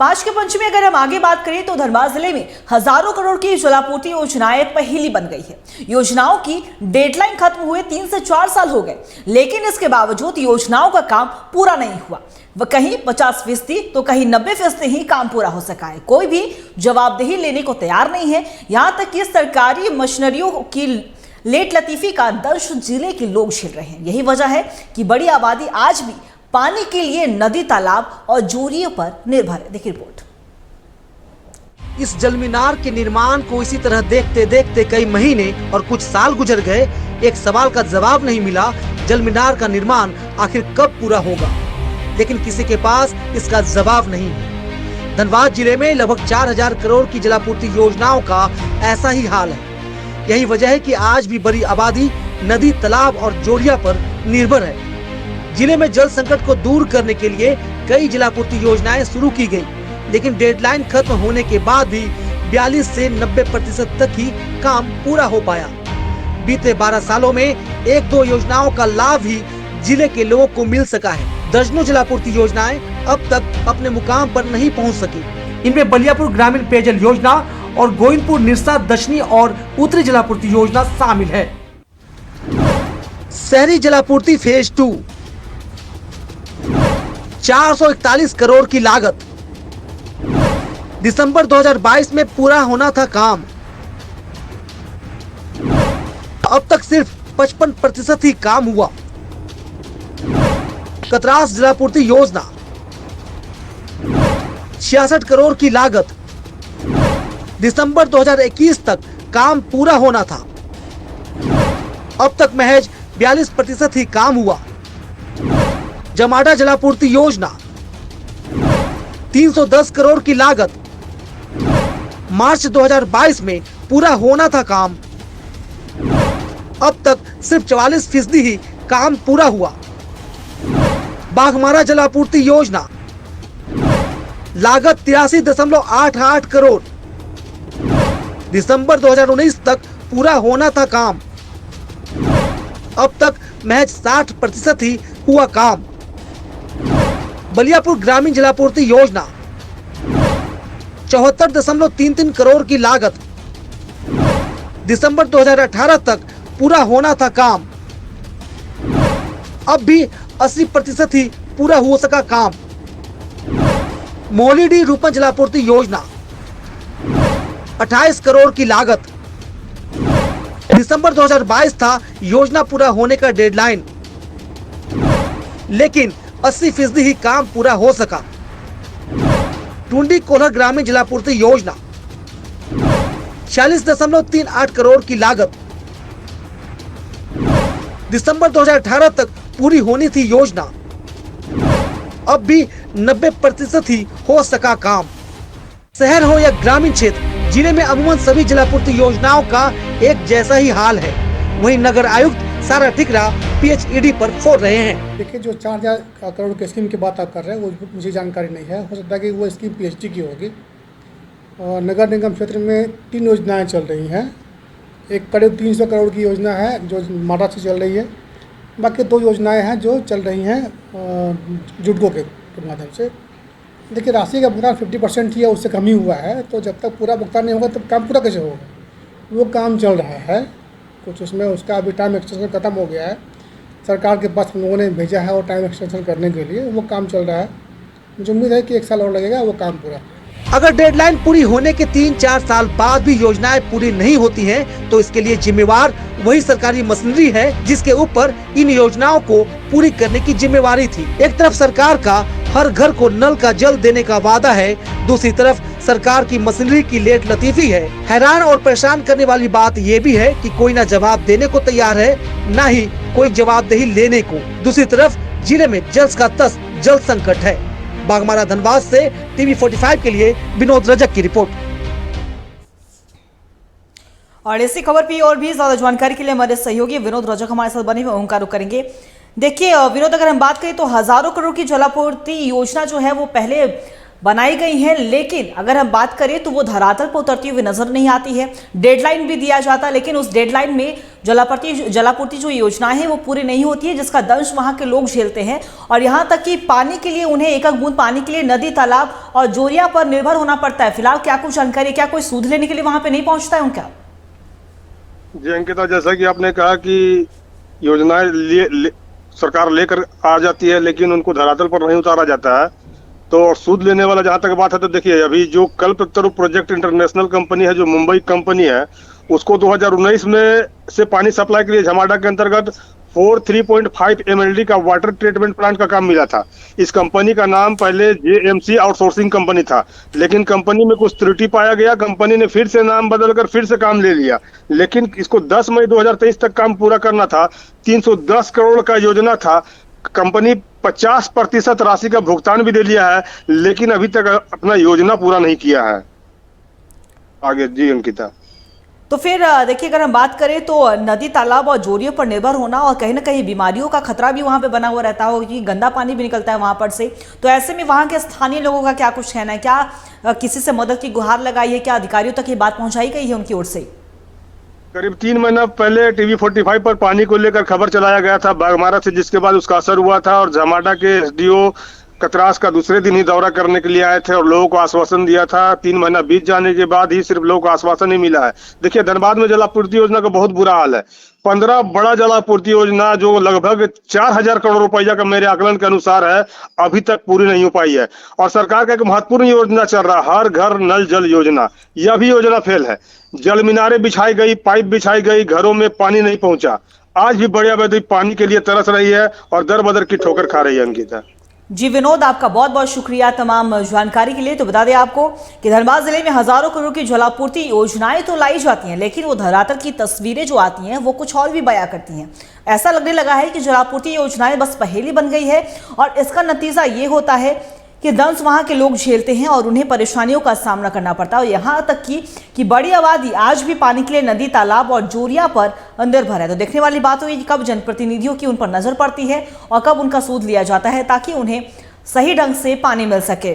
पांच के पंचमी अगर हम आगे बात करें तो धनबाद जिले में हजारों करोड़ की जलापूर्ति योजनाएं पहली बन गई है। योजनाओं की डेडलाइन खत्म हुए 3 से 4 साल हो गए, लेकिन इसके बावजूद योजनाओं का काम पूरा नहीं हुआ। वह कहीं 50% तो कहीं 90% ही काम पूरा हो सका है। कोई भी जवाबदेही लेने को तैयार नहीं है। यहां तक कि सरकारी मशीनरियों की लेट लतीफी का दर्श जिले के लोग झेल रहे हैं। यही वजह है कि बड़ी आबादी आज भी पानी के लिए नदी, तालाब और जोरियों पर निर्भर है। देखिए रिपोर्ट। इस जल मीनार के निर्माण को इसी तरह देखते देखते कई महीने और कुछ साल गुजर गए। एक सवाल का जवाब नहीं मिला, जल मीनार का निर्माण आखिर कब पूरा होगा। लेकिन किसी के पास इसका जवाब नहीं है। धनबाद जिले में लगभग 4000 करोड़ की जलापूर्ति योजनाओं का ऐसा ही हाल है। यही वजह है कि आज भी बड़ी आबादी नदी, तालाब और जोड़िया पर निर्भर है। जिले में जल संकट को दूर करने के लिए कई जलापूर्ति योजनाएं शुरू की गई, लेकिन डेडलाइन खत्म होने के बाद भी 42 से 90% तक ही काम पूरा हो पाया। बीते 12 सालों में 1-2 योजनाओं का लाभ ही जिले के लोगों को मिल सका है। दर्जनों जलापूर्ति योजनाएं अब तक अपने मुकाम पर नहीं पहुंच सकी। इनमें बलियापुर ग्रामीण पेयजल योजना और गोविंदपुर निरसा दक्षिणी और उत्तरी जलापूर्ति योजना शामिल है। शहरी जलापूर्ति फेज 2 441 करोड़ की लागत। दिसंबर 2022 में पूरा होना था काम। अब तक सिर्फ 55% ही काम हुआ। कतरास जलापूर्ति योजना 66 करोड़ की लागत। दिसंबर 2021 तक काम पूरा होना था। अब तक महज 42% ही काम हुआ। जमाडा जलापूर्ति योजना 310 करोड़ की लागत। मार्च 2022 में पूरा होना था काम। अब तक सिर्फ 44% ही काम पूरा हुआ। बाघमारा जलापूर्ति योजना लागत 83.88 करोड़। दिसंबर 2019 तक पूरा होना था काम। अब तक महज 60% ही हुआ काम। बलियापुर ग्रामीण जलापूर्ति योजना 74.33 करोड़ की लागत। दिसंबर 2018 तक पूरा होना था काम। अब भी 80% ही पूरा हो सका काम। मोलीडी रूपन जलापूर्ति योजना 28 करोड़ की लागत। दिसंबर 2022 था योजना पूरा होने का डेडलाइन, लेकिन 80% ही काम पूरा हो सका। टुंडी कोल्हर ग्रामीण जलापूर्ति योजना 46.38 करोड़ की लागत। दिसंबर 2018 तक पूरी होनी थी योजना। अब भी 90% ही हो सका काम। शहर हो या ग्रामीण क्षेत्र, जिले में अमूमन सभी जलापूर्ति योजनाओं का एक जैसा ही हाल है। वहीं नगर आयुक्त सारा ठिकरा PHED पर फोड़ रहे हैं। देखिए, जो 4000 करोड़ की स्कीम की बात आप कर रहे हैं वो मुझे जानकारी नहीं है। हो सकता है कि वो स्कीम PHD की होगी। और नगर निगम क्षेत्र में 3 योजनाएं चल रही हैं। एक करीब 300 करोड़ की योजना है जो माडा से चल रही है। बाकी 2 योजनाएं हैं जो चल रही हैं जुडको के माध्यम से। देखिए, राशि का भुगतान 50% ही है, उससे कम ही हुआ है। तो जब तक पूरा भुगतान नहीं होगा तब काम पूरा कैसे होगा? वो काम चल रहा है। कुछ उसमें उसका अभी टाइम एक्सटेंशन खत्म हो गया है। सरकार के पास हम लोगों ने भेजा है और टाइम एक्सटेंशन करने के लिए वो काम चल रहा है। मुझे उम्मीद है कि 1 साल और लगेगा वो काम पूरा। अगर डेडलाइन पूरी होने के 3-4 साल बाद भी योजनाएं पूरी नहीं होती हैं, तो इसके लिए जिम्मेवार वही सरकारी मशीनरी है जिसके ऊपर इन योजनाओं को पूरी करने की जिम्मेवारी थी। एक तरफ सरकार का हर घर को नल का जल देने का वादा है, दूसरी तरफ सरकार की मशीनरी की लेट लतीफी है। हैरान और परेशान करने वाली बात ये भी है कि कोई ना जवाब देने को तैयार है, न ही कोई जवाबदेही लेने को। दूसरी तरफ जिले में जल का तस जल संकट है। बाघमारा धनबाद से TV 45 के लिए विनोद रजक की रिपोर्ट। और इसी खबर पर और भी ज्यादा जानकारी के लिए हमारे सहयोगी विनोद रजक हमारे साथ बने हुए उनका रुख करेंगे। देखिए विनोद, अगर हम बात करें तो हजारों करोड़ की जलापूर्ति योजना जो है वो पहले बनाई गई हैं, लेकिन अगर हम बात करें तो वो धरातल पर उतरती हुई नजर नहीं आती है। डेडलाइन भी दिया जाता है, लेकिन उस डेडलाइन में जलापूर्ति जो योजनाएं हैं वो पूरी नहीं होती है, जिसका दंश वहां के लोग झेलते हैं। और यहाँ तक कि पानी के लिए उन्हें एक बूंद पानी के लिए नदी, तालाब और जोरिया पर निर्भर होना पड़ता है। फिलहाल क्या कुछ जानकारी, क्या कोई सूद लेने के लिए वहां पे नहीं पहुंचता है उनका? जी अंकिता, जैसा कि आपने कहा कि योजनाएं सरकार लेकर आ जाती है, लेकिन उनको धरातल पर नहीं उतारा जाता है। तो सूद लेने वाला जहां तक बात है, तो देखिए अभी जो कल्पतरु प्रोजेक्ट इंटरनेशनल कंपनी है, जो मुंबई कंपनी है, उसको 2019 में से पानी सप्लाई के लिए झमाडा के अंतर्गत 43.5 MLD का वाटर ट्रीटमेंट प्लांट का काम मिला था। इस कंपनी का नाम पहले JMC आउटसोर्सिंग कंपनी था, लेकिन कंपनी में कुछ त्रुटि पाया गया। कंपनी ने फिर से नाम बदलकर फिर से काम ले लिया, लेकिन इसको 10 मई 2023 तक काम पूरा करना था। 310 करोड़ का योजना था। कंपनी 50% राशि का भुगतान भी दे लिया है, लेकिन अभी तक अपना योजना पूरा नहीं किया है। आगे जी अंकिता। तो फिर देखिए, अगर हम बात करें तो नदी, तालाब और जोरियों पर निर्भर होना और कहीं ना कहीं बीमारियों का खतरा भी वहां पे बना हुआ रहता हो, क्योंकि गंदा पानी भी निकलता है वहां पर से। तो ऐसे में वहां के स्थानीय लोगों का क्या कुछ कहना है? क्या किसी से मदद की गुहार लगाई है? क्या अधिकारियों तक ये बात पहुंचाई गई है उनकी ओर से? करीब 3 महीना पहले TV 45 पर पानी को लेकर खबर चलाया गया था बाघमारा से, जिसके बाद उसका असर हुआ था और झमाडा के SDO कतरास का दूसरे दिन ही दौरा करने के लिए आए थे और लोगों को आश्वासन दिया था। 3 महीना बीत जाने के बाद ही सिर्फ लोगों को आश्वासन ही मिला है। देखिए धनबाद में जलापूर्ति योजना का बहुत बुरा हाल है। 15 बड़ा जलापूर्ति योजना जो लगभग 4000 करोड़ रुपया का मेरे आकलन के अनुसार है, अभी तक पूरी नहीं हो पाई है। और सरकार का एक महत्वपूर्ण योजना चल रहा है, हर घर नल जल योजना, यह भी योजना फेल है। जल मीनारें बिछाई गई, पाइप बिछाई गई, घरों में पानी नहीं पहुंचा। आज भी बड़ी आबादी पानी के लिए तरस रही है और दर बदर की ठोकर खा रही है। अंकिता जी विनोद, आपका बहुत बहुत शुक्रिया तमाम जानकारी के लिए। तो बता दें आपको कि धनबाद जिले में हजारों करोड़ की जलापूर्ति योजनाएं तो लाई जाती हैं, लेकिन वो धरातल की तस्वीरें जो आती हैं वो कुछ और भी बयां करती हैं। ऐसा लगने लगा है कि जलापूर्ति योजनाएं बस पहेली बन गई है और इसका नतीजा ये होता है कि दंश वहां के लोग झेलते हैं और उन्हें परेशानियों का सामना करना पड़ता है। और यहाँ तक कि बड़ी आबादी आज भी पानी के लिए नदी, तालाब और जोरिया पर निर्भर है। तो देखने वाली बात हुई कि कब जनप्रतिनिधियों की उन पर नजर पड़ती है और कब उनका सूद लिया जाता है, ताकि उन्हें सही ढंग से पानी मिल सके।